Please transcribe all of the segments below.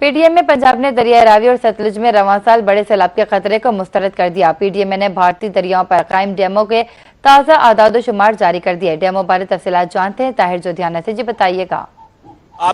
PDM में पंजाब ने दरियाई रावी और सतलुज में रवां साल बड़े सैलाब के खतरे को मुस्तरद कर दिया। पीडीएम ने भारतीय दरियाओं पर कायम डैमों के ताज़ा आदाद-ओ-शुमार जारी कर दिए। डैमों बारे तफसीलात जानते हैं ताहिर जोधियाना से। जी बताइएगा।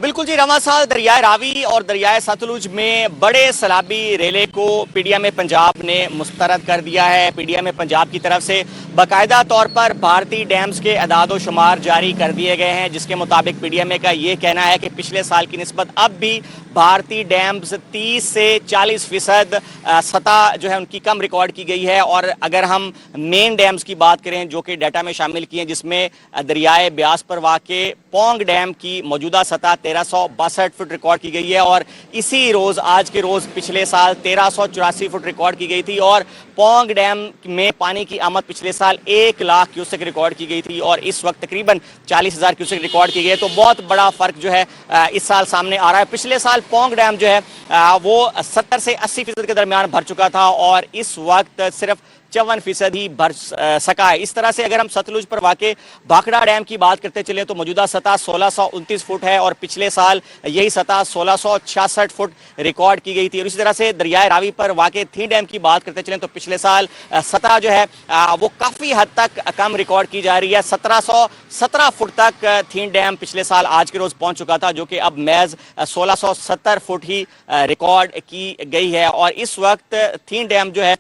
बिल्कुल जी, रवां साल दरियाए रावी और दरियाए सतलुज में बड़े सैलाबी रेले को पीडीएम पंजाब ने मुस्तरद कर दिया है। पीडीएम पंजाब की तरफ से बाकायदा तौर पर भारतीय डैम्स के अदाद शुमार जारी कर दिए गए हैं, जिसके मुताबिक पीडीएम का ये कहना है कि पिछले साल की निस्बत अब भी भारतीय डैम्स 30 से 40% सतह जो है उनकी कम रिकॉर्ड की गई है। और अगर हम मेन डैम्स की बात करें जो कि डाटा में शामिल किए हैं, जिसमें दरियाए ब्यास पर वाक़े पौंग डैम की मौजूदा सतह 1362 फुट रिकॉर्ड की गई है और इसी रोज आज के रोज पिछले साल 1384 फुट रिकॉर्ड की गई थी। और पौंग डैम में पानी की आमद पिछले साल 1 लाख क्यूसेक रिकॉर्ड की गई थी और इस वक्त तकरीबन 40,000 क्यूसेक रिकॉर्ड की गई है। तो बहुत बड़ा फर्क जो है इस साल सामने आ रहा है। पिछले साल पौंग डैम जो है वो 70 से 80% के दरमियान भर चुका था और इस वक्त सिर्फ 54% ही भर सका है। इस तरह से अगर हम सतलुज पर वाक़े भाखड़ा डैम की बात करते चले तो मौजूदा सतह 1629 फुट है और पिछले साल यही सतह 1666 फुट रिकॉर्ड की गई थी। और इसी तरह से दरियाए रावी पर वाक़े थी डैम की बात करते चले तो पिछले साल सतह जो है वो काफ़ी हद तक कम रिकॉर्ड की जा रही है। 1717 फुट तक थीन डैम पिछले साल आज के रोज पहुंच चुका था, जो कि अब महज 1670 फुट ही रिकॉर्ड की गई है। और इस वक्त थीन डैम जो है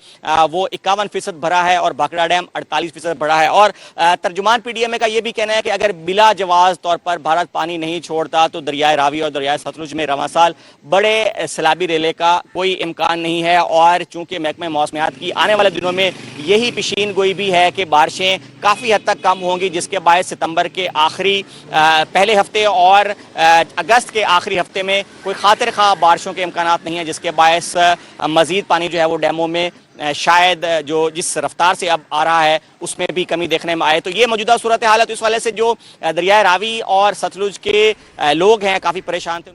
वो 51% भरा है और भाखड़ा डैम 48% भरा है। और तर्जुमान पीडीएम का यह भी कहना है कि अगर बिला जवाज तौर पर भारत पानी नहीं छोड़ता तो दरियाए रावी और दरियाए सतलुज में रवां साल बड़े सैलाबी रेले का कोई इम्कान नहीं है। और चूंकि महकमा मौसमियात की आने वाले दिनों में यही पेशीन गोई भी है कि बारिशें काफ़ी हद तक कम होंगी, जिसके बायस सितंबर के आखिरी पहले हफ्ते और अगस्त के आखिरी हफ्ते में कोई खातिर खा बारिशों के इम्कानात नहीं है, जिसके बायस मजीद पानी जो है वो डैमों में शायद जो जिस रफ्तार से अब आ रहा है उसमें भी कमी देखने में आए। तो ये मौजूदा सूरत हाल है। तो इस वाले से जो दरियाए रावी और सतलुज के लोग हैं काफ़ी परेशान थे।